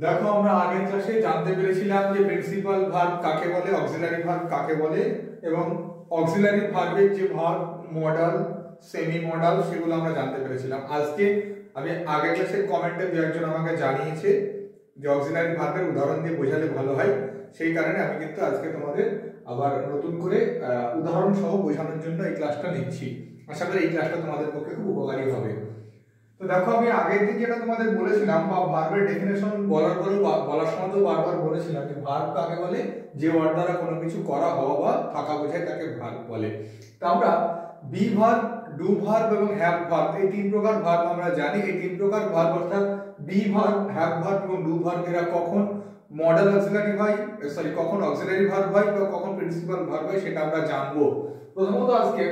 দেখো আমরা আগের ক্লাসে জানতে পেরেছিলাম যে প্রিন্সিপাল ভার্ব কাকে বলে, অক্সিলারি ভার্ব কাকে বলে এবং অক্সিলারি ভার্বের যে ভার্ব মডাল, সেমি মডাল সেগুলো আমরা জানতে পেরেছিলাম। আজকে আমি আগের ক্লাসের কমেন্টে দু একজন আমাকে জানিয়েছে যে অক্সিলারি ভার্বের উদাহরণ দিয়ে বোঝালে ভালো হয়, সেই কারণে আমি কিন্তু আজকে তোমাদের আবার নতুন করে উদাহরণ সহ বোঝানোর জন্য এই ক্লাসটা নিচ্ছি। আশা করি এই ক্লাসটা তোমাদের পক্ষে খুব উপকারী হবে। তো দেখো আমি আগের দিন যেটা তোমাদের বলেছিলাম বা ভার্বের ডেফিনেশন বলার সময় তো বারবার বলেছিলাম যে ভার্ব কাকে বলে, যে ওয়ার্ড দ্বারা কোনো কিছু করা হওয়া বা থাকা বোঝায় তাকে ভার্ব বলে। তো আমরা বি ভার্ব, ডু ভার্ব এবং হ্যাভ ভার্ব এই তিন প্রকার ভার্ব আমরা জানি। এই তিন প্রকার ভার্ব অর্থাৎ বি ভার্ব, হ্যাভ ভার্ব এবং ডু ভার্ব এরা কখন মডাল অক্সিলারি হয়, কখন অক্সিলারি ভার্ব হয় বা কখন প্রিন্সিপাল ভার্ব হয় সেটা আমরা জানবো। প্রথমত আজকে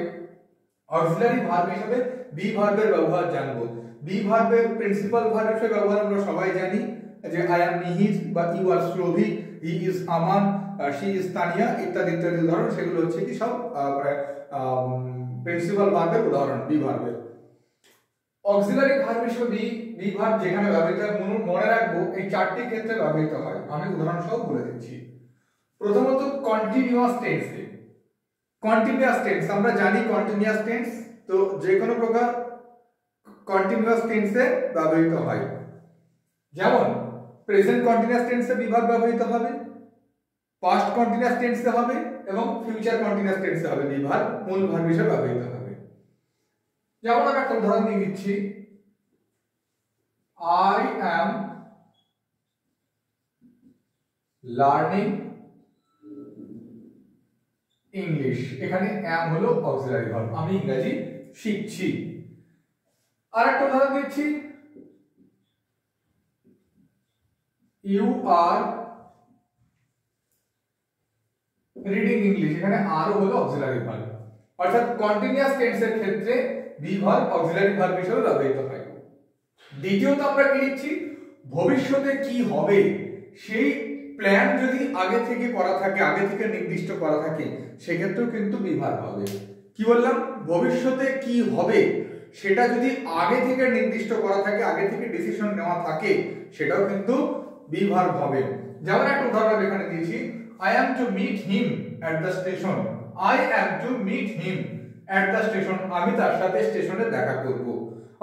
অক্সিলারি ভার্ব হিসেবে বি ভার্বের ব্যবহার জানবো। বি ভার্বের প্রিন্সিপাল ভার্ব হিসেবে ব্যবহার আমরা সবাই জানি যে আই অ্যাম মিহির বা you are Shravik, he is Aman, she is Tania ইত্যাদি ইত্যাদি উদাহরণ, সেগুলো হচ্ছে কি সব প্রিন্সিপাল ভার্বের উদাহরণ বি ভার্বের। অক্সিলারি ভার্ব হিসেবে বি ভার্ব যেখানে ব্যবহৃত হয় মনে রাখবো এই চারটি ক্ষেত্রে ব্যবহৃত হয়। আমি উদাহরণ সহ বলে দিচ্ছি। প্রথমত কন্টিনিউয়াস টেন্সে। কন্টিনিউয়াস টেন্স আমরা জানি কন্টিনিউয়াস টেন্স তো যে কোনো প্রকার কন্টিনিউয়াস টেন্সে ব্যবহৃত হয়। যেমন প্রেজেন্ট কন্টিনিউয়াস টেন্সে বি ভার্ব ব্যবহৃত হবে, পাস্ট কন্টিনিউয়াস টেন্সে হবে এবং ফিউচার কন্টিনিউয়াস টেন্সে হবে বি ভার্ব মূল ভার্ব হিসেবে ব্যবহৃত হবে। যেমন আমি একটা উদাহরণ দিয়ে দিচ্ছি, আই অ্যাম লার্নিং ইংলিশ। এখানে অ্যাম হলো অক্সিলারি ভার্ব, আমি ইংরেজি শিখছি। আর একটা উদাহরণ দিচ্ছি, ইউ আর রিডিং ইংলিশ। এখানে আর হলো অক্সিলারি ভার্ব। অর্থাৎ কন্টিনিউয়াস টেন্সের ক্ষেত্রে বি ভার্ব অক্সিলারি ভার্ব হিসেবে ব্যবহৃত হয়। দ্বিতীয়ত আমরা কি লিখছি, ভবিষ্যতে কি হবে সেই প্ল্যান যদি আগে থেকে করা থাকে, আগে থেকে নির্দিষ্ট করা থাকে, সেক্ষেত্রেও কিন্তু বি ভার্ব হবে। কি বললাম, ভবিষ্যতে কি হবে সেটা যদি আগে থেকে নির্দিষ্ট করা থাকে, আগে থেকে ডিসিশন নেওয়া থাকে, সেটাও কিন্তু বি ভার্ব হবে। যেমন একটা উদাহরণ এখানে দিয়েছি, I am to meet him at the station. I am to meet him at the station. আমি তার সাথে স্টেশনে দেখা করব।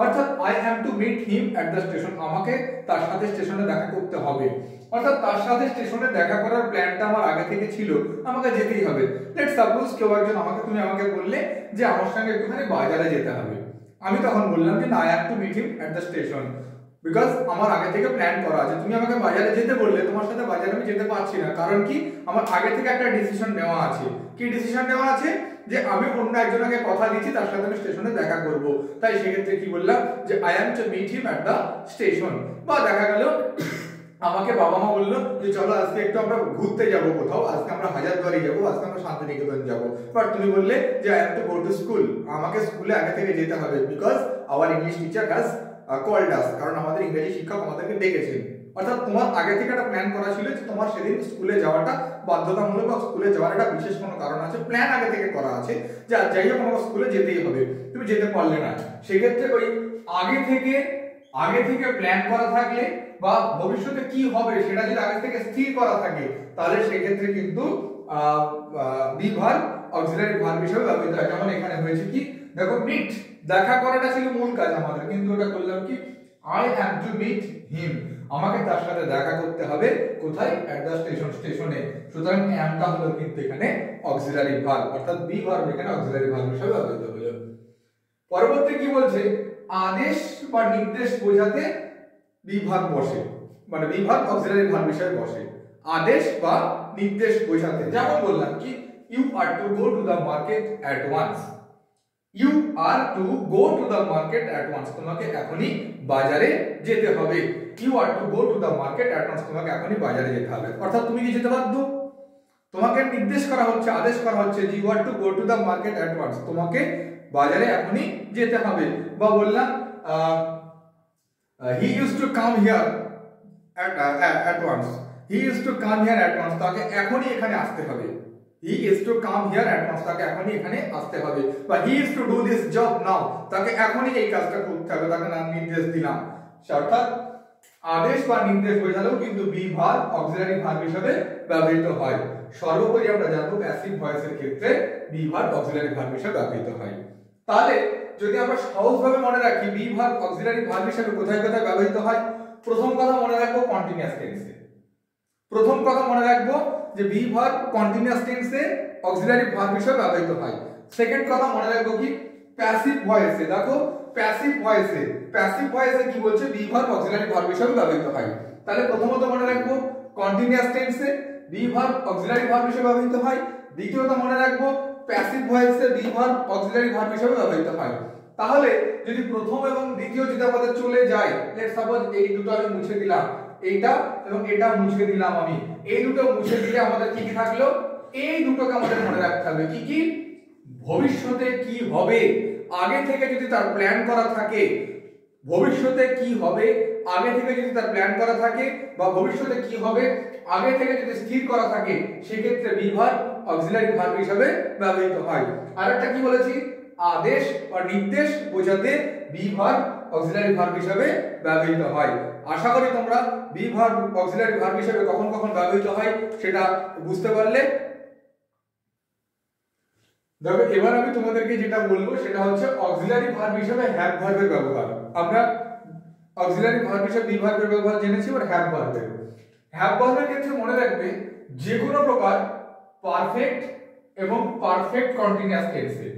অর্থাৎ I am to meet him at the station, আমাকে তার সাথে স্টেশনে দেখা করতে হবে। অর্থাৎ তার সাথে স্টেশনে দেখা করার প্ল্যানটা আমার আগে থেকে ছিল, আমাকে যেতেই হবে। লেটস সাপোজ কেউ একজন তুমি আমাকে বললে যে আমার সঙ্গে একটুখানি বাজারে যেতে হবে। আমি তখন বললাম যে I am to meet him at the station, because আমার আগে থেকে প্ল্যান করা আছে। তুমি আমাকে বাজারে যেতে বললে, তোমার সাথে বাজারে আমি যেতে পারছি না, কারণ কি আমার আগে থেকে একটা ডিসিশন নেওয়া আছে। কি ডিসিশন নেওয়া আছে, যে আমি অন্য একজনকে কথা দিচ্ছি তার সাথে আমি স্টেশনে দেখা করব। তাই সেক্ষেত্রে কি বললাম যে I am to meet him at the station। বা দেখা গেল আমাকে বাবা মা বললো যে চলো আজকে একটু আমরা ঘুরতে যাব কোথাও, আজকে আমরা হাজারদুয়ারি যাব, আজকে আমরা শান্তিনিকেতন যাব। বাট তুমি বললে যে I have to go to school, আমাকে স্কুলে আগে থেকে যেতে হবে, because our English teacher has called us, কারণ আমাদের ইংরেজি শিক্ষক আমাদেরকে ডেকেছেন। অর্থাৎ তোমার আগে থেকে একটা প্ল্যান করা ছিল যে তোমার সেদিন স্কুলে যাওয়াটা বাধ্যতামূলক বা স্কুলে যাওয়ার একটা বিশেষ কোনো কারণ আছে, প্ল্যান আগে থেকে করা আছে যে যাই হোক আমাকে স্কুলে যেতেই হবে, তুমি যেতে পারলে না। সেক্ষেত্রে ওই আগে থেকে প্ল্যান করা থাকলে বা ভবিষ্যতে কি হবে সেটা যদি আগে থেকে স্থির করা থাকে, তাহলে সেক্ষেত্রে কিন্তু বি ভার্ব অক্সিলারি ভার্ব হিসেবে ব্যবহৃত হয়। যেমন এখানে হয়েছে কি, দেখো মিট, দেখা করাটা ছিল মূল কাজ আমাদের, কিন্তু ওটা করলাম কি I am to meet him, আমাকে তার সাথে দেখা করতে হবে কোথায়, at the station, স্টেশনে। সুতরাং আমটা হলো কিন্তু এখানে অক্সিলারি ভার্ব, অর্থাৎ বি ভার্ব এখানে অক্সিলারি ভার্ব হিসেবে ব্যবহৃত হলো। পরবর্তী কি বলছে, আদেশ বা নির্দেশ বোঝাতে বি ভার্ব বসে, মানে বি ভার্ব অক্সিলারি ভার্ব হিসেবে বসে আদেশ বা নির্দেশ বোঝাতে। যেমন বললাম কি, you are to go to the market at once. You are to go to the market at once, তোমাকে এখনই বাজারে যেতে হবে। You are to go to the market at once, তোমাকে এখনই বাজারে যেতে হবে। অর্থাৎ তুমি কি যেতে বাধ্য, তোমাকে নির্দেশ করা হচ্ছে, আদেশ করা হচ্ছে যে you are to go to the market at once, তোমাকে বাজারে এখনই যেতে হবে। বা বললাম he used to come here at once. He used to come here at once, তাকে এখনই এখানে আসতে হবে। He is to come here at once, তাকে এখনই এখানে আসতে হবে। বা he is to do this job now, তাকে এখনই এই কাজটা করতে হবে, তাকে নাম নির্দেশ দিলাম। অর্থাৎ আদেশ বা নির্দেশ বোঝালেও কিন্তু বি ভার্ব অক্সিলারি ভার্ব হিসেবে ব্যবহৃত হয়। সর্বোপরি আমরা জানবো প্যাসিভ ভয়েসের ক্ষেত্রে বি ভার্ব অক্সিলারি ভার্ব হিসেবে ব্যবহৃত হয়। তাহলে যদি আমরা সহজভাবে মনে রাখি বি ভার্ব অক্সিলারি ভার্ব হিসেবে কোথায় কোথায় ব্যবহৃত হয়, প্রথম কথা মনে রাখবো কন্টিনিউয়াস টেন্সে। প্রথম কথা মনে রাখবো যে বি ভার্ব কন্টিনিউয়াস টেন্সে অক্সিলারি ভার্ব হিসেবে ব্যবহৃত হয়। সেকেন্ড কথা মনে রাখবো কি প্যাসিভ ভয়েসে। দেখো প্যাসিভ ভয়েসে কি বলছে বি ভার্ব অক্সিলারি ভার্ব হিসেবে ব্যবহৃত হয়। তাহলে প্রথমত মনে রাখবো কন্টিনিউয়াস টেন্সে বি ভার্ব অক্সিলারি ভার্ব হিসেবে ব্যবহৃত হয়। দ্বিতীয়ত মনে রাখবো প্যাসিভ ভয়েসে বি ভার্ব অক্সিলারি ভার্ব হিসেবে ব্যবহৃত হয়। তাহলে যদি প্রথম এবং দ্বিতীয় যদি আমাদের চলে যায়, লেটস সাপোজ এই দুটো আমি মুছে দিলাম, এইটা এবং এটা মুছে দিলাম আমি, এই দুটো মুছে দিলে আমাদের কি কি থাকলো, এই দুটোকে আমাদের মনে রাখতে হবে কি কি, ভবিষ্যতে কি হবে আগে থেকে যদি তার প্ল্যান করা থাকে, ভবিষ্যতে কি হবে আগে থেকে যদি তার প্ল্যান করা থাকে বা ভবিষ্যতে কি হবে আগে থেকে যদি স্থির করা থাকে, সেক্ষেত্রে বি ভার্ব অক্সিলারি ভার্ব হিসেবে ব্যবহৃত হয়। আরেকটা কি বলেছি, আদেশ বা নির্দেশ বোঝাতে বি ভার্ব অক্সিলারি ভার্ব হিসেবে ব্যবহৃত হয়। আশা করি তোমরা বি ভার্ব অক্সিলারি ভার্ব হিসেবে কখন কখন ব্যবহৃত হয় সেটা বুঝতে পারলে। দেখো এবার আমি তোমাদেরকে যেটা বলবো সেটা হচ্ছে অক্সিলারি ভার্ব হিসেবে হ্যাভ ভার্বের ব্যবহার। আমরা অক্সিলারি ভার্ব হিসেবে বি ভার্বের ব্যবহার জেনেছি, এবার হ্যাভ ভার্বের ক্ষেত্রে মনে রাখবে যে কোনো প্রকার পারফেক্ট এবং পারফেক্ট কন্টিনিউয়াস টেন্সে,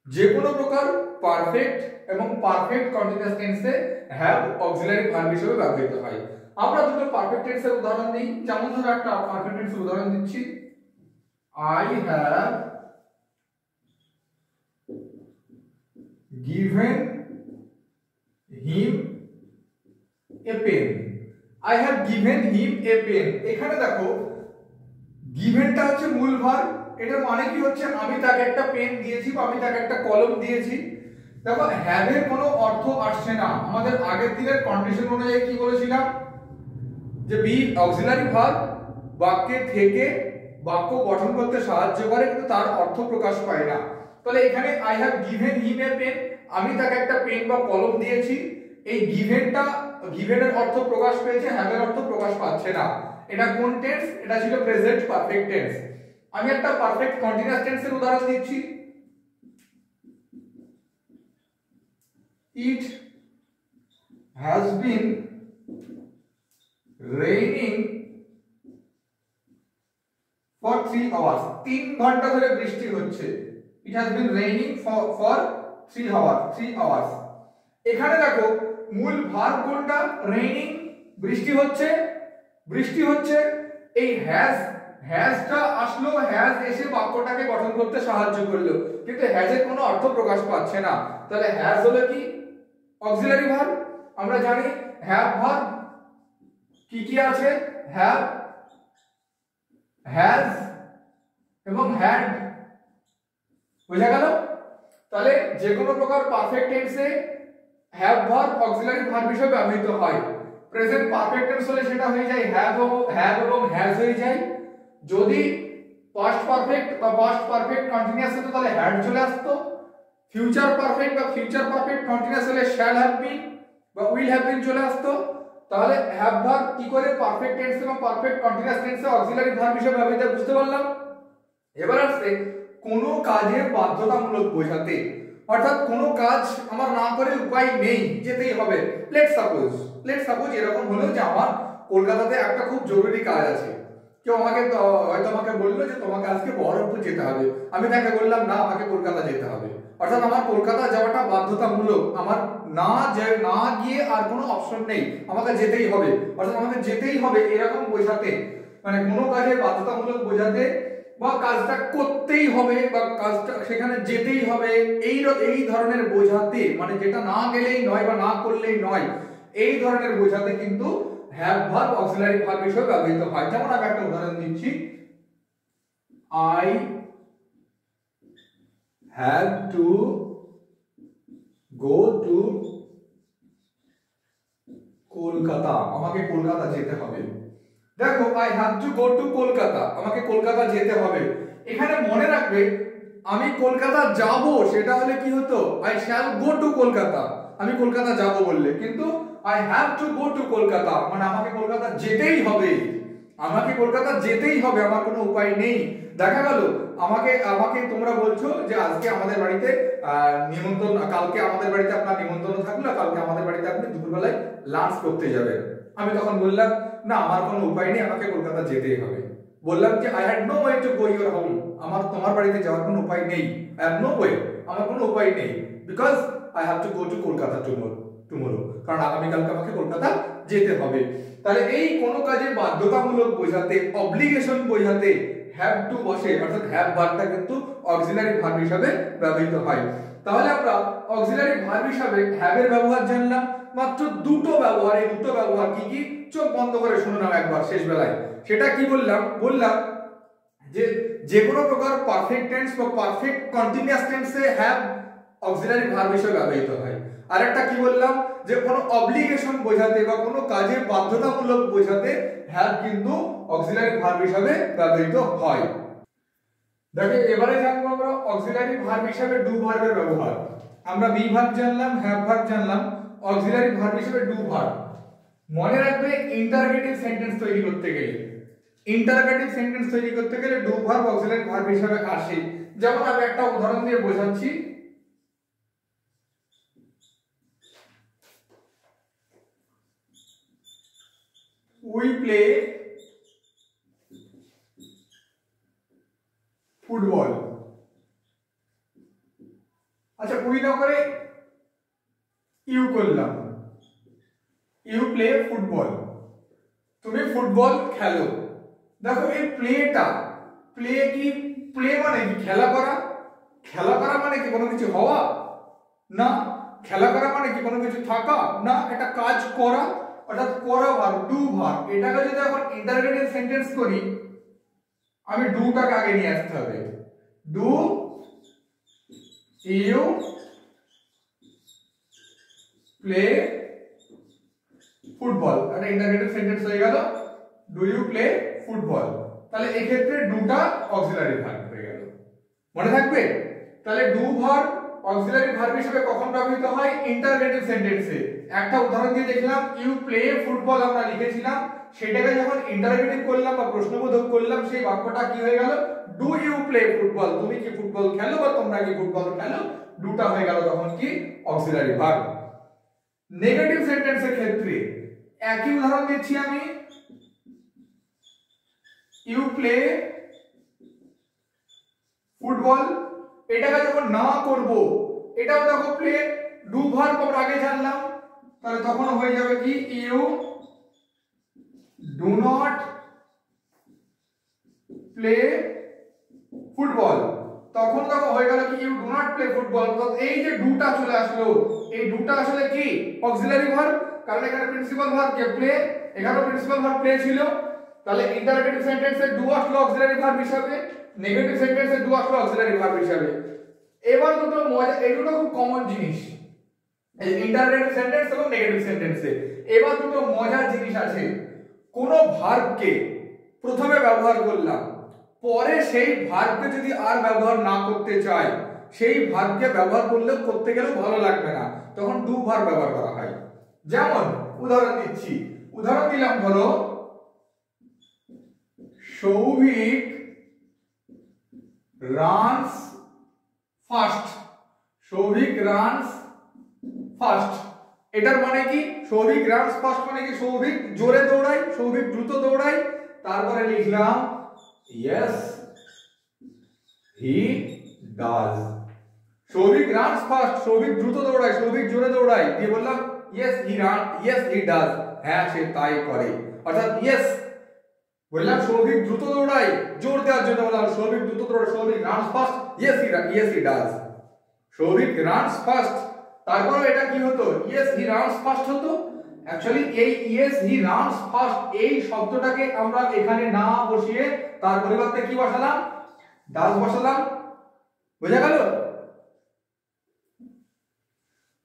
যে কোনো প্রকার পারফেক্ট এবং পারফেক্ট কন্টিনিউয়াস টেন্সে হ্যাভ অক্সিলারি ভার্ব হিসেবে ব্যবহৃত হয়। আমরা দুটো পারফেক্ট টেন্সের উদাহরণ দিই, যেমন ধরো একটা পারফেক্ট টেন্সের উদাহরণ দিচ্ছি, I have given him a pen. I have given him a pen. এখানে দেখো গিভেনটা হচ্ছে মূল ভার্ব, এটার মানে কি হচ্ছে আমি তাকে একটা পেন দিয়েছি বা আমি তাকে একটা কলম দিয়েছি। দেখো হ্যাভ এর কোনো অর্থ আসছে না, আমাদের আগের দিনের কন্ডিশন অনুযায়ী কি বলেছিলাম যে বি অক্সিলারি ভার্ব বাক্যে থেকে বাক্য গঠন করতে সাহায্য করে কিন্তু তার অর্থ প্রকাশ পায় না। তাহলে এখানে I have given him a pen, আমি তাকে একটা পেন বা কলম দিয়েছি, এই গিভেনের অর্থ প্রকাশ পেয়েছে, হ্যাভ এর অর্থ প্রকাশ পাচ্ছে না। এটা কোন টেন্স, এটা ছিল প্রেজেন্ট পারফেক্ট টেন্স। আমি একটা পারফেক্ট কন্টিনিউয়াস টেন্সের উদাহরণ দিচ্ছি, it has been raining for 3 hours. 3 ঘন্টা ধরে বৃষ্টি হচ্ছে। It has been raining for 3 hours. এখানে দেখো মূল ভার্ব কোনটা, রেইনিং, বৃষ্টি হচ্ছে। এই হ্যাজটা আসলো, হ্যাজ এসে বাক্যটাকে গঠন করতে সাহায্য করলো, কিন্তু হ্যাজের কোনো অর্থ প্রকাশ পাচ্ছে না। তাহলে হ্যাজ হলো কি অক্সিলারি ভার্ব। আমরা জানি হ্যাভ ভার্ব কি কি আছে, হ্যাভ, হ্যাজ এবং হ্যাড, বুঝা গেল? তাহলে যে কোনো প্রকার পারফেক্ট টেন্সে হ্যাভ ভার্ব অক্সিলারি ভার্ব হিসেবে ব্যবহৃত হয়। প্রেজেন্ট পারফেক্ট টেন্স হলে সেটা হয়ে যায় হ্যাভ এবং হ্যাজ হয়ে যায়। যদি পাস্ট পারফেক্ট বা পাস্ট পারফেক্ট কন্টিনিউয়াস হতো তাহলে হ্যাড চলে আসতো। ফিউচার পারফেক্ট বা ফিউচার পারফেক্ট কন্টিনিউয়াস হলে শ্যাল হ্যাভ বিন বা উইল হ্যাভ বিন চলে আসতো। তাহলে হ্যাভ ভার্ব কি করে পারফেক্ট টেন্স এবং পারফেক্ট কন্টিনিউয়াস টেন্সে অক্সিলারি ভার্ব হিসেবে ব্যবহৃত বুঝতে পারলাম। এবার আসছে কোনো কাজের বাধ্যতামূলক বোঝাতে, অর্থাৎ কোনো কাজ আমার না করে উপায় নেই, যেতেই হবে। লেটস সাপোজ এরকম হলো যে আমার কলকাতাতে একটা খুব জরুরি কাজ আছে, কেউ হয়তো আমাকে বললো যে তোমাকে আজকে বহরমপুর যেতে হবে, আমি তাকে বললাম না আমাকে কলকাতা যেতে হবে, অর্থাৎ আমার কলকাতা যাওয়াটা বাধ্যতামূলক, আমার না গিয়ে আর কোনো অপশন নেই, আমাকে যেতেই হবে, অর্থাৎ আমাকে যেতেই হবে এরকম বোঝাতে, মানে কোনো কাজের বাধ্যতামূলক বোঝাতে বা কাজটা করতেই হবে বা কাজটা সেখানে যেতেই হবে এই ধরনের বোঝাতে, মানে যেটা না গেলেই নয় বা না করলেই নয়, এই ধরনের বোঝাতে কিন্তু হ্যাভ ভার্ব অক্সিলারি ভার্ব হিসেবে ব্যবহৃত হয়। যেমন আমি একটা উদাহরণ দিচ্ছি, I have to go to Kolkata, আমাকে কলকাতা যেতে হবে। দেখো I have to go to Kolkata, আমাকে কলকাতা যেতে হবে। এখানে মনে রাখবে আমি কলকাতা যাব, সেটা হলে কি হতো I shall go to Kolkata. আমি কলকাতা যাব বললে, কিন্তু I have to go to Kolkata মানে আমাকে কলকাতা যেতেই হবে, আমাকে কলকাতা যেতেই হবে, আমার কোনো উপায় নেই। দেখা গেল আমাকে আমাকে তোমরা বলছো যে আজকে আমাদের বাড়িতে নিমন্ত্রণ, কালকে আমাদের বাড়িতে আপনার নিমন্ত্রণ থাকলো, কালকে আমাদের বাড়িতে আপনি দুপুরবেলায় লাঞ্চ করতে যাবেন। আমি তখন বললাম না আমার কোনো উপায় নেই, আমাকে কলকাতা যেতেই হবে। বললাম যে I had no way to go your home, আমার তোমার বাড়িতে যাওয়ার কোনো উপায় নেই, আই হ্যাভ নো ওয়ে, আমার কোনো উপায় নেই, because I have to go to Kolkata tomorrow, কারণ আগামীকালকে আমাকে কলকাতা যেতে হবে। তাহলে এই কোনো কাজে বাধ্যতামূলক বোঝাতে, অব্লিগেশন বোঝাতে হ্যাভ টু বসে, অর্থাৎ হ্যাভ ভার্বটা কিন্তু অক্সিলারি ভার্ব হিসাবে ব্যবহৃত হয়। তাহলে আমরা অক্সিলারি ভার্ব হিসাবে হ্যাভ এর ব্যবহার জানলাম, মাত্র দুটো ব্যবহার, এই দুটো ব্যবহার কি কি চোখ বন্ধ করে শুনে নাও একবার শেষ বেলায়। সেটা কি বললাম যে যে কোনো প্রকার পারফেক্ট টেন্স বা পারফেক্ট কন্টিনিউয়াস টেন্সে হ্যাভ অক্সিলারি ভার্ব হিসেবে ব্যবহৃত হয়। আরেকটা কি বললাম যে কোনো অব্লিগেশন বোঝাতে বা কোনো কাজে বাধ্যতামূলক বোঝাতে হ্যাভ কিন্তু অক্সিলারি ভার্ব হিসেবে ব্যবহৃত হয়। দেখো এবারে জানবো আমরা অক্সিলারি ভার্ব হিসেবে ডু ভার্বের ব্যবহার। আমরা বি ভার্ব জানলাম, হ্যাভ ভার্ব জানলাম, অক্সিলারি ভার্ব হিসেবে ডু ভার্ব। মনে রাখবে ইন্টারোগেটিভ সেন্টেন্স তৈরি করতে গেলে, ইন্টারোগেটিভ সেন্টেন্স তৈরি করতে গেলে ডু ভার্ব অক্সিলারি ভার্ব হিসেবে আসে। যেমন আমি একটা উদাহরণ দিয়ে বোঝাচ্ছি। We play football. আচ্ছা উই না করে ইউ করলাম, ইউ প্লে ফুটবল, তুমি ফুটবল খেলো। দেখো এই প্লেটা, প্লে কি, প্লে মানে কি খেলা করা, খেলা করা মানে কি কোনো কিছু হওয়া না, খেলা করা মানে কি কোনো কিছু থাকা না, এটা কাজ করা, অর্থাৎ করা ভার্ব, ডু ভার্ব। এটাকে যদি এখন ইন্টারোগেটিভ সেন্টেন্স করি, আমি ডুটাকে আগে নিয়ে আসতে হবে। ডু ইউ প্লে ফুটবল, এটা ইন্টারোগেটিভ সেন্টেন্স হয়ে গেল, ডু ইউ প্লে ফুটবল। তাহলে এই ক্ষেত্রে ডুটা অক্সিলারি ভার্ব হয়ে গেল, মনে থাকবে। তাহলে ডু ভার্ব অক্সিলারি ভার্ব হিসেবে কখন ব্যবহৃত হয়? ইন্টারোগেটিভ সেন্টেন্সে। একটা উদাহরণ দিয়ে দেখলাম, ইউ প্লে ফুটবল আমরা লিখেছিলাম, সেটাকে যখন ইন্টারোগেটিভ করলাম বা প্রশ্নবোধক করলাম, সেই বাক্যটা কি হয়ে গেল? ডু ইউ প্লে ফুটবল, তুমি কি ফুটবল খেলো বা তোমরা কি ফুটবল খেলো, ডুটা হয়ে গেল তখন কি অক্সিলারি ভার্ব। নেগেটিভ সেন্টেন্সের ক্ষেত্রে একই উদাহরণ দিচ্ছি আমি, ইউ প্লে ফুটবল, এটাকে যখন না করব, এটাও দেখো প্লে, ডু ভার্ব আমরা আগে জানলাম, তাহলে তখন হয়ে যাবে কি you do not play football. তখন দেখো হয়ে গেল কি you do not play football. তো এই যে ডুটা চলে আসলো, এই ডুটা আসলে কি অক্সিলারি ভার্ব, কারণ এখানে প্রিন্সিপাল ভার্ব কে প্লে, এখানে প্রিন্সিপাল ভার্ব প্লে ছিল। তাহলে ইন্টারোগেটিভ সেন্টেন্সে ডু আসলো অক্সিলারি ভার্ব হিসাবে, নেগেটিভ সেন্টেন্সে ডু আসলো অক্সিলারি ভার্ব হিসাবে। এবার দুটো মজা, এই দুটো খুব কমন জিনিস, এই ইন্টারোগেটিভ সেন্টেন্স এবং নেগেটিভ সেন্টেন্সে। এবার দুটো মজার জিনিস আছে। কোন ভার্বকে প্রথমে ব্যবহার করলাম, পরে সেই ভার্বকে যদি আর ব্যবহার না করতে চাই, সেই ভার্বকে ব্যবহার করলেও করতে গেলেও ভালো লাগবে না, তখন ডু ভার্ব ব্যবহার করা হয়। যেমন উদাহরণ দিচ্ছি, উদাহরণ দিলাম ধরো Souvik runs fast, Souvik runs fast. এটার মানে কি? সৌভিক রানস ফাস্ট মানে কি সৌভিক জোরে দৌড়ায়, সৌভিক দ্রুত দৌড়ায়। তারপরে লিখলাম yes he does, Souvik runs fast, Souvik দ্রুত দৌড়ায়, সৌভিক জোরে দৌড়ায়, দিয়ে বললাম yes he does, হ্যাঁ সে তাই করে। অর্থাৎ yes বললাম সৌভিক দ্রুত দৌড়ায়, জোর দেওয়ার জন্য বললাম সৌভিক দ্রুত দৌড়ায়, Souvik runs fast, yes he does, Souvik runs fast. তারপর এটা কি হতো? yes he runs fast হতো। অ্যাকচুয়ালি এই yes he runs fast এই শব্দটাকে আমরা এখানে না বসিয়ে তার পরিবর্তে কি বসালাম? does বসালাম। বোঝা গেল?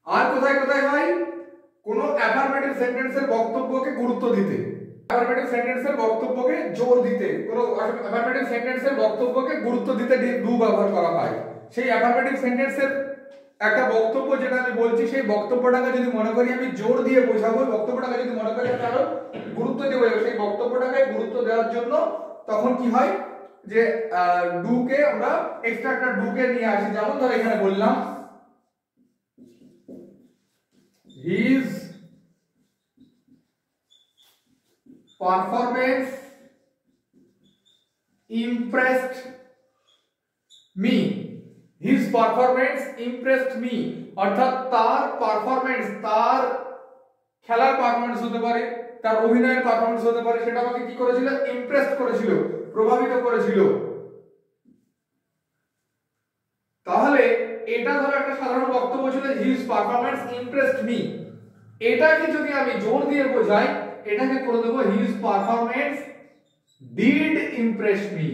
আর কোথায় কোথায় হয়? কোন অ্যাফারমেটিভ সেন্টেন্সের বক্তব্যকে গুরুত্ব দিতে, অ্যাফারমেটিভ সেন্টেন্সের বক্তব্যকে জোর দিতে, কোন অ্যাফারমেটিভ সেন্টেন্সের বক্তব্যকে গুরুত্ব দিতে ডু ব্যবহার করা হয়। সেই অ্যাফারমেটিভ সেন্টেন্সের একটা বক্তব্য যেটা আমি বলছি সেই বক্তব্যটাকে যদি মনে করি আমি জোর দিয়ে বোঝাবো, বক্তব্যটাকে যদি মনে করি আমি আরো গুরুত্ব দেবো, সেই বক্তব্যটাকে গুরুত্ব দেওয়ার জন্য তখন কি হয় যে ডু কে আমরা এক্সট্রা একটা ডু কে নিয়ে আসি। যেমন ধর এখানে বললাম his performance impressed me, his performance impressed me, অর্থাৎ তার পারফরম্যান্স, তার খেলার পারফরম্যান্স হতে পারে, তার অভিনয়ের পারফরম্যান্স হতে পারে, সেটা আমাকে কি করেছিল? ইমপ্রেসড করেছিল, প্রভাবিত করেছিল। তাহলে এটা ধরো একটা সাধারণ বক্তব্য ছিল, his performance impressed me, এটাকে যদি আমি জোর দিয়ে বোঝাই এটাকে করে দেব his performance did impress me,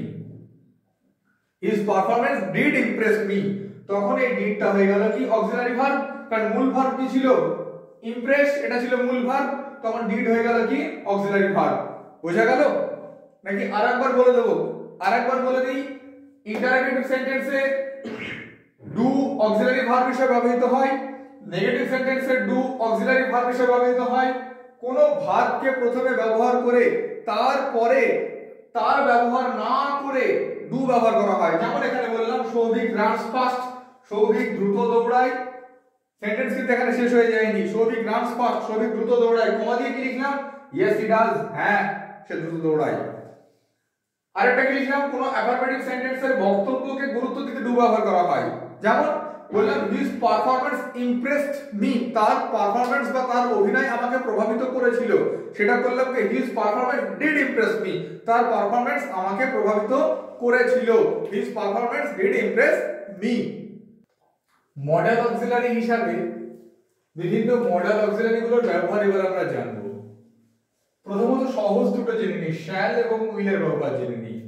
his performance did impress me। তখন এই ডিডটা হয়ে গেল কি? অক্সিলারি ভার্ব, কারণ মূল ভার্ব কি ছিল? ইমপ্রেস, এটা ছিল মূল ভার্ব, তখন ডিড হয়ে গেল কি? Auxiliary verb. বোঝা গেল নাকি আরেকবার বলে দেব? আরেকবার বলে দিই, ইন্টারোগেটিভ সেন্টেন্সে ডু অক্সিলারি ভার্ব হিসেবে ব্যবহৃত হয়, নেগেটিভ সেন্টেন্সে ডু অক্সিলারি ভার্ব হিসেবে ব্যবহৃত হয়। কোন ভার্বকে প্রথমে ব্যবহার করে তারপরে তার ব্যবহার না করে ডু ব্যবহার করা হয়। যেমন এখানে বললাম সৌভিক রানস ফাস্ট, সৌভিক দ্রুত দৌড়ায়, সেন্টেন্স কিন্তু এখানে শেষ হয়ে যায়নি। সৌভিক রানস ফাস্ট, সৌভিক দ্রুত দৌড়ায়, কমা দিয়ে কি লিখলাম? ইয়েস হি ডাজ, হ্যাঁ সে দ্রুত দৌড়ায়। আরেকটা কি লিখলাম? কোন অ্যাফারমেটিভ সেন্টেন্সের বক্তব্যকে গুরুত্ব দিতে ডু ব্যবহার করা হয়। যেমন বললাম his performance impressed me, তার পারফরম্যান্স বা তার অভিনয় আমাকে প্রভাবিত করেছিল, সেটা করলাম কি? his performance did impress me, তার পারফরম্যান্স আমাকে প্রভাবিত করেছিল, his performance did impress me। Modal auxiliary হিসাবে বিভিন্ন মডেল অক্সিলারি গুলোর ব্যবহার এবার আমরা জানব। প্রথমত সহজ দুটো জেনে নিই, শ্যাল এবং উইলের ব্যবহার জেনে নিই।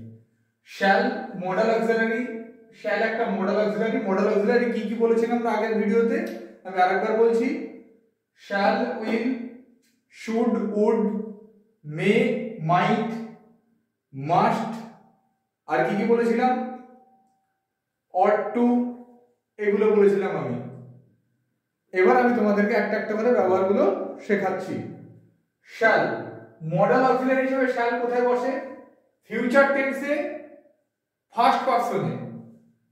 শ্যাল মডেল অক্সিলারি, শ্যাল একটা মডেল অক্সিলারি। মডেল অক্সিলারি কি কি বলেছিলাম আমরা আগের ভিডিওতে, আমি আরেকবার বলছি। Shall, will, should, would, may, might, must, আর কি কি বলেছিলাম? অট টু, এগুলো বলেছিলাম আমি। এবার আমি তোমাদেরকে একটা একটা করে ব্যবহারগুলো শেখাচ্ছি। শ্যাল মডেল অক্সিলারি হিসেবে শ্যাল কোথায় বসে? ফিউচার টেন্সে ফার্স্ট পারসনে।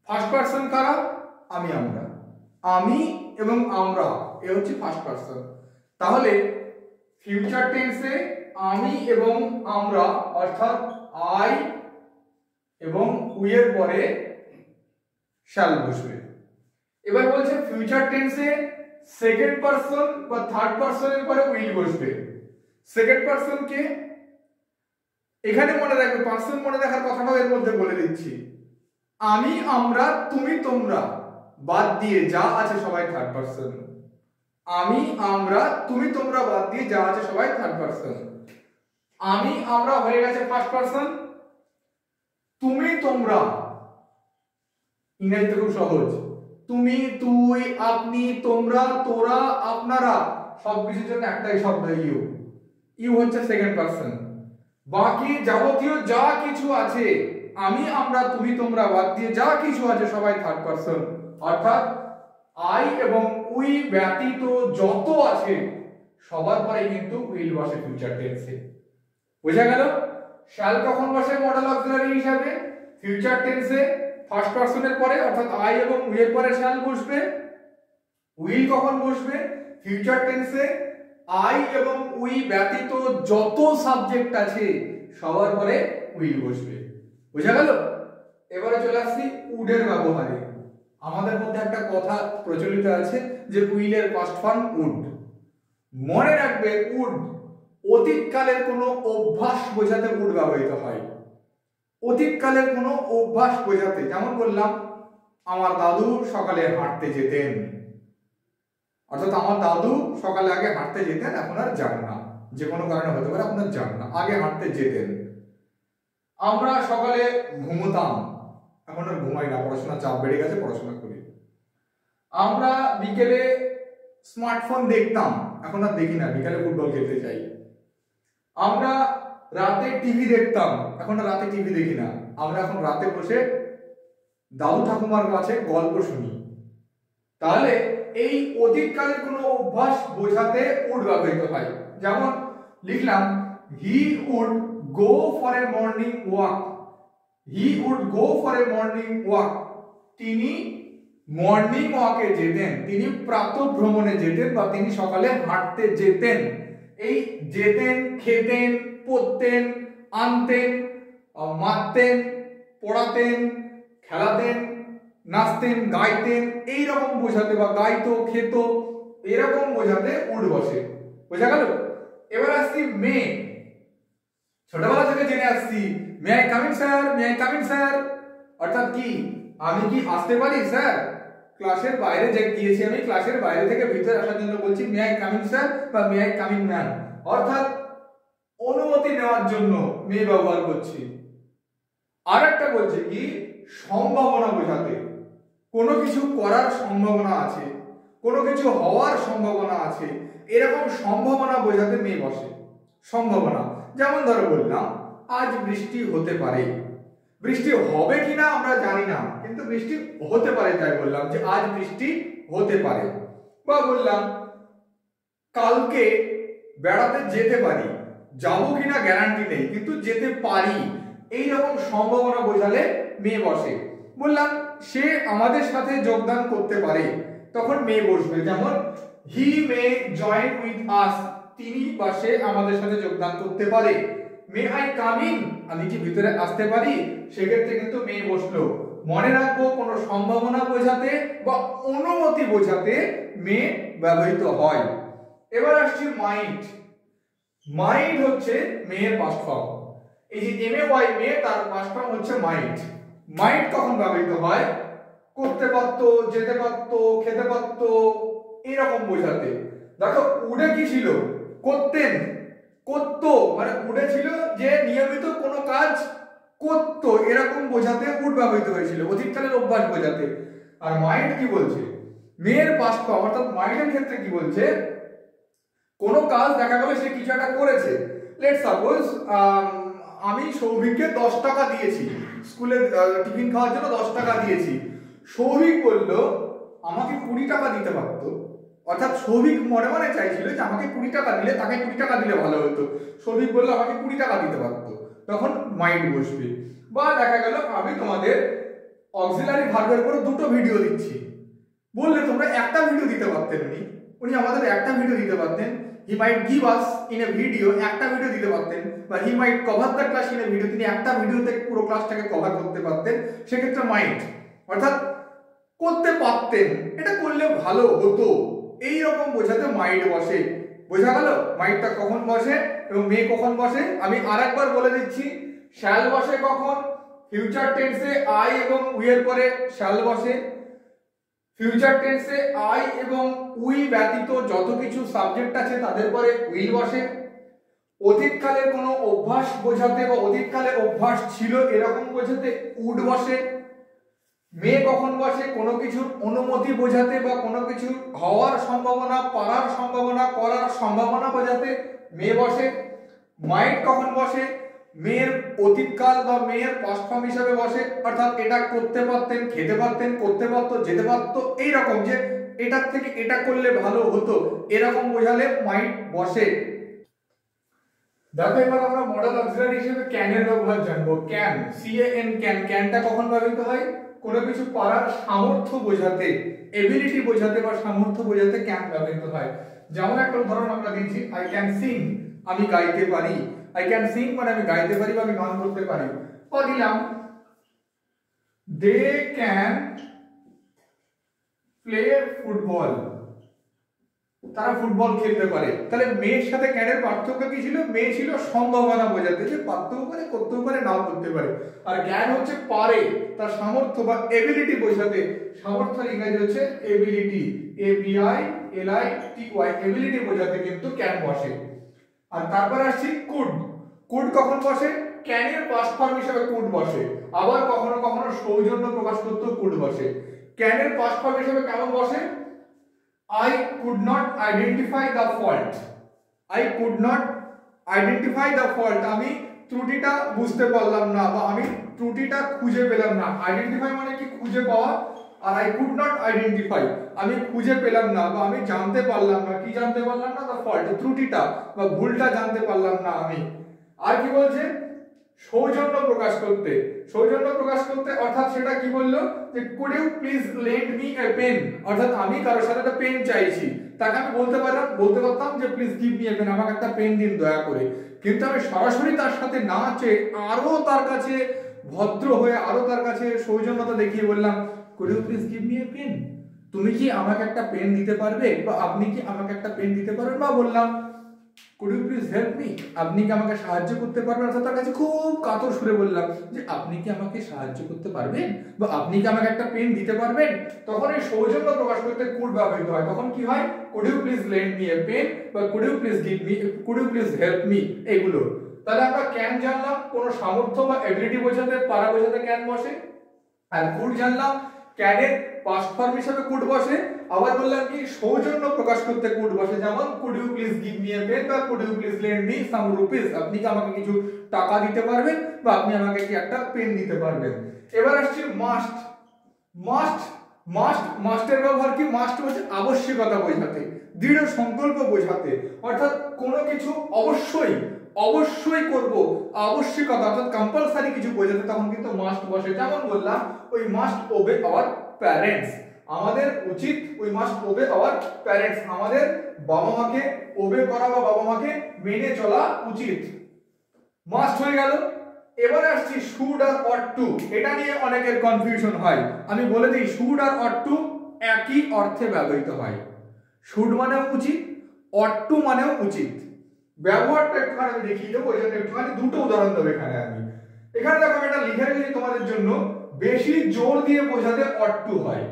ফার্স্ট পারসন কারা? আমি, আমরা, আমি এবং আমরা, এ হচ্ছে ফার্স্ট পারসন। তাহলে ফিউচার টেন্সে আমি এবং আমরা অর্থাৎ আই এবং উই এর পরে শ্যাল বসবে। এবার বলছে ফিউচার টেন্সে সেকেন্ড পারসন বা থার্ড পারসনের পরে উইল বসবে। সেকেন্ড পারসন কে? এখানে মনে রাখবে, পারসন মনে রাখার কথাটাও এর মধ্যে বলে দিচ্ছি। আমি, আমরা, তুমি, তোমরা বাদ দিয়ে যা আছে সবাই থার্ড পারসন। আমি, আমরা, তুমি, তোমরা বাদ দিয়ে যা আছে সবাই থার্ড পারসন। আমি, আমরা হয়ে গেছে ফার্স্ট পারসন। তুমি, তোমরা ইংরেজিতে খুব সহজ। তুমি, তুই, আপনি, তোমরা, তোরা, আপনারা সবকিছুর জন্য একটাই শব্দ ইউ। ইউ হচ্ছে সেকেন্ড পারসন। বাকি যাবতীয় যা কিছু আছে, আমি, আমরা, তুমি, তোমরা বাদ দিয়ে যা কিছু আছে সবাই থার্ড পারসন। অর্থাৎ আই এবং উই ব্যতীত যত আছে সবার পরে কিন্তু উইল বসে ফিউচার টেন্সে। বোঝা গেল? শ্যাল কখন বসে মডেল অক্সিলারি হিসাবে? ফিউচার টেন্সে ফার্স্ট পারসনের পরে অর্থাৎ আই এবং উই এর পরে শ্যাল বসবে। উইল কখন বসবে? ফিউচার টেন্সে আই এবং উই ব্যতীত যত সাবজেক্ট আছে সবার পরে উইল বসবে। বোঝা গেল? এবারে চলে আসছি উডের ব্যবহারে। আমাদের মধ্যে একটা কথা প্রচলিত আছে যে উইলের পাস্ট ফর্ম উড। মনে রাখবে উড অতীতকালের কোনো অভ্যাস বোঝাতে উড ব্যবহৃত হয়। অতীতকালের কোনো অভ্যাস বোঝাতে, যেমন বললাম আমার দাদু সকালে হাঁটতে যেতেন, অর্থাৎ আমার দাদু সকালে আগে হাঁটতে যেতেন, এখন আর যান না, যে কোনো কারণে হতে পারে এখন আর যান না, আগে হাঁটতে যেতেন। আমরা সকালে ঘুমোতাম, এখন আর ঘুমাই না, পড়াশোনার চাপ বেড়ে গেছে, পড়াশোনা করি। আমরা বিকেলে স্মার্টফোন দেখতাম, এখন আর দেখি না, বিকেলে ফুটবল খেলতে যাই। আমরা রাতে টিভি দেখতাম, এখন আর রাতে টিভি দেখি না, আমরা এখন রাতে বসে দাদু ঠাকুমার কাছে গল্প শুনি। তাহলে এই অতীতকালের কোনো অভ্যাস বোঝাতে উড ব্যবহৃত হয়। যেমন লিখলাম he would go for a morning walk, he would go for a morning walk, তিনি মর্নিং ওয়াকে যেতেন, তিনি প্রাতঃ ভ্রমণে যেতেন বা তিনি সকালে হাঁটতে যেতেন। এই যেতেন, খেতেন, পড়তেন, আনতেন, মারতেন, পড়াতেন, খেলাতেন, নাচতেন, গাইতেন, এইরকম বোঝাতে বা গাইতো, খেত, এরকম বোঝাতে উড বসে। বোঝা গেল? এবার আসছি মে। ছোটবেলা থেকে জেনে আসছি may I come in sir, may I come in sir, অর্থাৎ কি আমি কি আসতে পারি স্যার? ক্লাসের বাইরে যে গিয়েছি আমি, ক্লাসের বাইরে থেকে ভিতরে আসার জন্য বলছি may I come in sir বা may I come in ma'am, অর্থাৎ অনুমতি নেওয়ার জন্য মে ব্যবহার করছি। আর একটা বলছে কি সম্ভাবনা বোঝাতে, কোনো কিছু করার সম্ভাবনা আছে, কোনো কিছু হওয়ার সম্ভাবনা আছে, এরকম সম্ভাবনা বোঝাতে মে বসে। সম্ভাবনা, যেমন ধরো বললাম আজ বৃষ্টি হতে পারে, বৃষ্টি হবে কিনা আমরা জানি না, কিন্তু বৃষ্টি হতে পারে, তাই বললাম যে আজ বৃষ্টি হতে পারে। বা বললাম কালকে বেড়াতে যেতে পারি, যাবো কিনা গ্যারান্টি নেই কিন্তু যেতে পারি, এইরকম সম্ভাবনা বোঝালে মে বসে। বললাম সে আমাদের সাথে যোগদান করতে পারে, তখন মে বসবে। যেমন হি মে জয়েন উইথ আস, তিনি বা সে আমাদের সাথে যোগদান করতে পারে। মে আই কাম ইন, আমি কি ভিতরে আসতে পারি, সেক্ষেত্রে কিন্তু মে বসলো। মনে রাখবো কোনো সম্ভাবনা বোঝাতে বা অনুমতি বোঝাতে মে ব্যবহৃত হয়। এবার আসছি মাইট। মাইট হচ্ছে মেয়ের পাস্ট ফর্ম। এই যে এম এ ওয়াই মে, তার পাস্ট ফর্ম হচ্ছে মাইট। মাইট কখন ব্যবহৃত হয়? করতে পারতো, যেতে পারতো, খেতে পারতো, এরকম বোঝাতে। দেখো উড়ে কি ছিল? করতেন, করতো, মানে উড়ে ছিল যে নিয়মিত কোনো কাজ করতো, এরকম বোঝাতে উড ব্যবহৃত হয়েছিল, অতীতকালের অভ্যাস বোঝাতে। আর মাইট কি বলছে? মেয়ের পাস্ট ফর্ম, অর্থাৎ মাইটের ক্ষেত্রে কি বলছে? কোনো কাজ দেখা গেল সে কিছু একটা করেছে। লেটস সাপোজ আমি সৌভিককে 10 টাকা দিয়েছি, স্কুলে টিফিন খাওয়ার জন্য 10 টাকা দিয়েছি। সৌভিক বলল আমাকে 20 টাকা দিতে পারতো, অর্থাৎ সৌভিক মনে মনে চাইছিল যে আমাকে 20 টাকা দিলে, তাকে 20 টাকা দিলে ভালো হতো। সৌভিক বলল আমাকে 20 টাকা দিতে পারতো, তখন মাইন্ড বসবে। বা দেখা গেল আমি তোমাদের অক্সিলারি ভার্বের উপর দুটো ভিডিও দিচ্ছি, বললে তোমরা একটা ভিডিও দিতে পারতেন, উনি আমাদের একটা ভিডিও দিতে পারতেন। He might give us in a video, একটা ভিডিও দিতে পারতেন। বা he might cover the class in a video, তিনি একটা ভিডিওতে পুরো ক্লাসটাকে কভার করতে পারতেন, সেক্ষেত্রে মাইট, অর্থাৎ করতে পারতেন, এটা করলে ভালো হতো, এই রকম বোঝাতে মাইট বসে। বোঝা গেল মাইটটা কখন বসে এবং মে কখন বসে? আমি আরেকবার বলে দিচ্ছি। শ্যাল বসে কখন? ফিউচার টেন্সে আই এবং উই এর পরে শ্যাল বসে। ফিউচার টেন্সে আই এবং উই ব্যতীত যত কিছু সাবজেক্ট আছে তাদের পরে উইল বসে। অতীতকালের কোনো অভ্যাস বোঝাতে বা অতীতকালে অভ্যাস ছিল এরকম বোঝাতে উড বসে। মে কখন বসে? কোনো কিছুর অনুমতি বোঝাতে বা কোনো কিছু হওয়ার সম্ভাবনা, পারার সম্ভাবনা, করার সম্ভাবনা বোঝাতে মে বসে। মাইট কখন বসে? মেয়ের অতীতকাল বা মেয়ের পাস্ট ফর্ম হিসেবে বসে, অর্থাৎ এটা করতে পারতেন, খেতে পারতেন, করতে পারতো, যেতে পারতো, এইরকম যে এটার থেকে এটা করলে ভালো হতো, এরকম বোঝালে মাইট বসে। দেখো এবার আমরা মডেল অক্সিলারি হিসেবে ক্যানের ব্যবহার জানবো। Can, CAN, can. ক্যানটা কখন ব্যবহৃত হয়? কোনো কিছু পারার সামর্থ্য বোঝাতে, এবিলিটি বোঝাতে বা সামর্থ্য বোঝাতে ক্যান ব্যবহৃত হয়। যেমন একটা উদাহরণ আমরা দিচ্ছি, আই ক্যান সিং, আমি গাইতে পারি। আই ক্যান সিং মানে আমি গাইতে পারি বা আমি গান করতে পারি। বা দিলাম দে ক্যান প্লে ফুটবল, তারা ফুটবল খেলতে পারে। তাহলে মেয়ের সাথে ক্যানের পার্থক্য কি ছিল? মেয়ে ছিল সম্ভাবনা বোঝাতে, যে পারতেও পারে, করতেও পারে, নাও করতে পারে। আর ক্যান হচ্ছে পারে, তার সামর্থ্য বা এবিলিটি বোঝাতে। সামর্থ্যের ইংরেজি হচ্ছে এবিলিটি, ABILITY, এবিলিটি বোঝাতে কিন্তু ক্যান বসে। আর তারপর আসছি কুড। কুড কখন বসে? ক্যানের পাস্ট ফর্ম হিসেবে কুড বসে। আবার কখনো কখনো সৌজন্য প্রকাশ করতেও কুড বসে। ক্যানের পাস্ট ফর্ম হিসেবে কেমন বসে? I could not identify the fault. I could not identify the fault. আমি ত্রুটিটা বুঝতে পারলাম না বা আমি ত্রুটিটা খুঁজে পেলাম না। আইডেন্টিফাই মানে কি? খুঁজে পাওয়া। আর আই কুড নট আইডেন্টিফাই, আমি খুঁজে পেলাম না বা আমি জানতে পারলাম না। কি জানতে পারলাম না? দ্য ফল্ট, ত্রুটিটা বা ভুলটা জানতে পারলাম না আমি। আর কি বলছে? সৌজন্য প্রকাশ করতে। সৌজন্য প্রকাশ করতে অর্থাৎ সেটা কি বললো যে could you please lend me a pen, অর্থাৎ আমি কারোর সাথে একটা পেন চাইছি, তাকে আমি বলতে পারতাম যে please give me a pen, আমাকে একটা পেন দিন দয়া করে। কিন্তু আমি সরাসরি তার সাথে না চেয়ে আরো তার কাছে ভদ্র হয়ে, আরো তার কাছে সৌজন্যতা দেখিয়ে বললাম could you please give me a pen, তুমি কি আমাকে একটা পেন দিতে পারবে, বা আপনি কি আমাকে একটা পেন দিতে পারবেন, বা বললাম could you please help me, আপনি কি আমাকে সাহায্য করতে পারবেন। অর্থাৎ তার কাছে খুব কাতর সুরে বললাম যে আপনি কি আমাকে সাহায্য করতে পারবেন, বা আপনি কি আমাকে একটা পেন দিতে পারবেন। তখন এই সৌজন্য প্রকাশ করতে কুড ব্যবহৃত হয়। তখন কি হয়? Could you please lend me a pen, বা could you please give me, could you please help me, এগুলো। তাহলে আমরা ক্যান জানলাম কোনো সামর্থ্য বা এবিলিটি বোঝাতে, পারা বোঝাতে ক্যান বসে। আর কুড জানলাম ক্যানের পাস্ট ফর্ম হিসেবে কুড বসে। আবার বললাম কি সৌজন্য প্রকাশ করতে কুড বসে, যেমন could you please give me a pen বা could you please lend me some rupees, আপনি কি আমাকে কিছু টাকা দিতে পারবেন, বা আপনি আমাকে কি একটা পেন দিতে পারবেন। এবার আসছে মাস্ট। মাস্ট মাস্ট মাস্টের ব্যবহার কি? মাস্ট হচ্ছে আবশ্যিকতা বোঝাতে, দৃঢ় সংকল্প বোঝাতে, অর্থাৎ কোনো কিছু অবশ্যই অবশ্যই করব, আবশ্যিকতা অর্থাৎ কম্পালসারি কিছু বোঝাতে তখন কিন্তু মাস্ট বসে। যেমন বললাম উই মাস্ট ওবে আওয়ার প্যারেন্টস, আমাদের উচিত, উই মাস্ট ওবে আওয়ার প্যারেন্টস, আমাদের বাবা মাকে ওবে করা বা বাবা মাকে মেনে চলা উচিত। মাস্ট হয়ে গেল। এবার আসছি শুড আর অট টু। এটা নিয়ে অনেকের কনফিউশন হয়। আমি বলে দিই শুড আর অট টু একই অর্থে ব্যবহৃত হয়। শুড মানেও উচিত, অট টু মানেও উচিত। ব্যবহারটা একটুখানি আমি দেখিয়ে দেবো, ওই জন্য একটুখানি দুটো উদাহরণ দেবো এখানে আমি। এখানে দেখো এটা লিখে রেখেছি তোমাদের জন্য, বেশি জোর দিয়ে বোঝাতে অট টু হয়।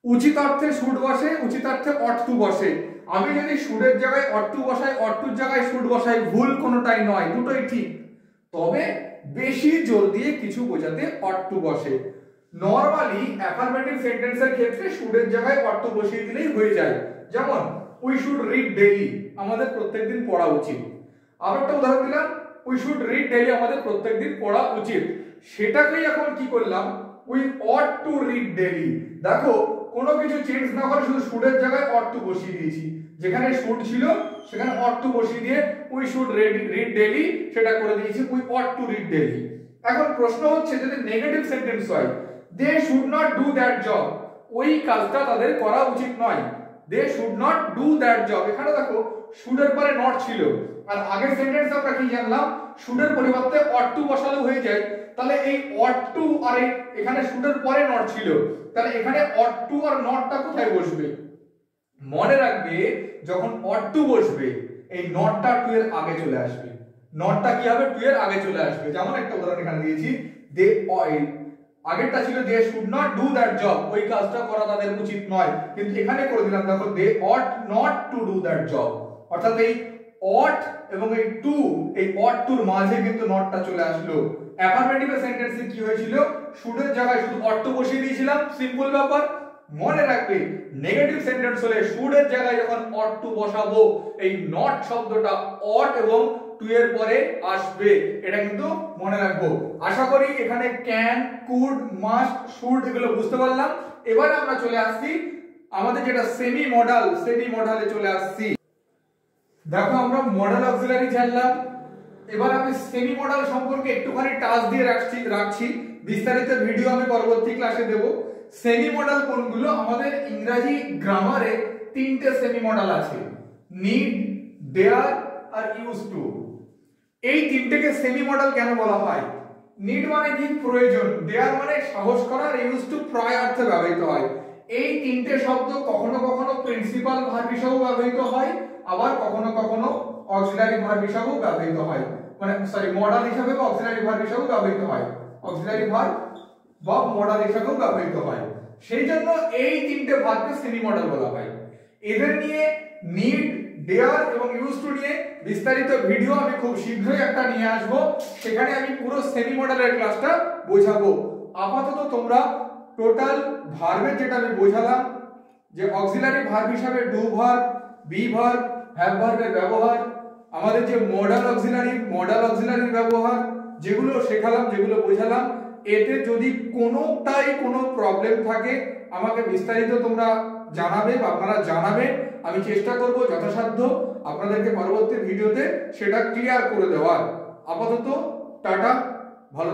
উচিত অর্থে শুড বসে, উচিত অর্থে অট টু বসে। আমি যদি শুডের জায়গায় অট টু বসাই, অট টুর জায়গায় শুড বসাই, ভুল কোনোটাই নয়, দুটোই ঠিক। তবে বেশি জোর দিয়ে কিছু বোঝাতে অট টু বসে। নরমালি অ্যাফারমেটিভ সেন্টেন্সের ক্ষেত্রে শুডের জায়গায় অট টু বসিয়ে দিলেই হয়ে যায়। যেমন উই শুড রিড ডেইলি, আমাদের প্রত্যেকদিন পড়া উচিত। আবার একটা উদাহরণ দিলাম, উই শুড রিড ডেইলি, আমাদের প্রত্যেকদিন পড়া উচিত। সেটাকেই এখন কি করলাম, we ought to read daily. দেখো কোনো কিছু চেঞ্জ না করে শুধু শুডের জায়গায় অট টু বসিয়ে দিয়েছি, যেখানে শুড ছিল সেখানে অট টু বসিয়ে দিয়ে উই শুড রিড ডেইলি সেটা করে দিয়েছি we ought to read daily. এখন প্রশ্ন হচ্ছে যদি নেগেটিভ সেন্টেন্স হয়, they should not do that job, ওই কাজটা তাদের করা উচিত নয়। They should not do that job, এখানে দেখো শুডের পরে নট ছিল, আর আগের সেন্টেন্স আমরা কি জানলাম, শুডের পরিবর্তে অট টু বসালে হয়ে যায়। তাহলে এই অট টু আর এখানে শুডের পরে নট ছিল, তাহলে এখানে অট টু আর নটটা কোথায় বসবে? মনে রাখবে যখন অট টু বসবে এই নটটা টু এর আগে চলে আসবে। নটটা কি হবে? টু এর আগে চলে আসবে। যেমন একটা উদাহরণ এখানে দিয়েছি, দে আগেরটা ছিল they should not do that job, ওই কাজটা করা তাদের উচিত নয়, কিন্তু এখানে করে দিলাম দেখো they ought not to do that job. অর্থাৎ এই অট এবং এই টু, এই অট টুর মাঝে কিন্তু নটটা চলে আসলো। অ্যাফারমেটিভ সেন্টেন্সে কি হয়েছিল, শুডের জায়গায় শুধু অট টু বসিয়ে দিয়েছিলাম, সিম্পল ব্যাপার। মনে রাখবে নেগেটিভ সেন্টেন্স হলে শুডের জায়গায় যখন অট টু বসাবো এই নট শব্দটা অট এবং টু এর পরে আসবে, এটা কিন্তু মনে রাখবো। আশা করি এখানে ক্যান, কুড, মাস্ট, শুড এগুলো বুঝতে পারলাম। এবার আমরা চলে আসছি আমাদের যেটা সেমি মডাল, সেমি মডালে চলে আসছি। দেখো আমরা মডাল অক্সিলারি জানলাম, এবার আমি সেমি মডাল সম্পর্কে একটুখানি টাচ দিয়ে রাখছি। বিস্তারিত ভিডিও আমি পরবর্তী ক্লাসে দেব। সেমি মডাল কোনগুলো? আমাদের ইংরেজি গ্রামারে তিনটে সেমি মডাল আছে, নিড, ডেয়ার আর ইউজ টু। এই তিনটেকে সেমি মডাল কেন বলা হয়? নিড মানে কি? প্রয়োজন। ডেয়ার মানে সাহস করা, আর ইউজ টু প্রায় অর্থে ব্যবহৃত হয়। এই তিনটে শব্দ কখনো কখনো প্রিন্সিপাল ভার্ব হিসেবেও ব্যবহৃত হয়, আবার কখনো কখনো অক্সিলারি ভার্ব হিসেবেও ব্যবহৃত হয়, মানে সরি মডাল হিসেবে বা অক্সিলারি ভার্ব হিসেবেও ব্যবহৃত হয়, অক্সিলারি ভার্ব বা মডাল হিসেবেও ব্যবহৃত হয়। সেই জন্য এই তিনটে ভার্বকে সেমি মডাল বলা হয়। এদের নিয়ে নিড, ডেয়ার এবং ইউজ টু নিয়ে বিস্তারিত ভিডিও আমি খুব শীঘ্রই একটা নিয়ে আসব, সেখানে আমি পুরো সেমি মডেলের ক্লাসটা বোঝাবো। আপাতত তোমরা টোটাল ভার্বের যেটা আমি বোঝালাম, যে অক্সিলারি ভার্ব হিসাবে do verb, be verb, have ভার্বের ব্যবহার, আমাদের যে মডাল অক্সিলারির ব্যবহার, যেগুলো শেখালাম, যেগুলো বোঝালাম, এতে যদি কোনোটাই কোনো প্রবলেম থাকে আমাকে বিস্তারিত তোমরা জানাবে বা আপনারা জানাবেন, আমি চেষ্টা করব যথাসাধ্য আপনাদেরকে পরবর্তী ভিডিওতে সেটা ক্লিয়ার করে দেওয়ার। আপাতত টাটা, ভালো।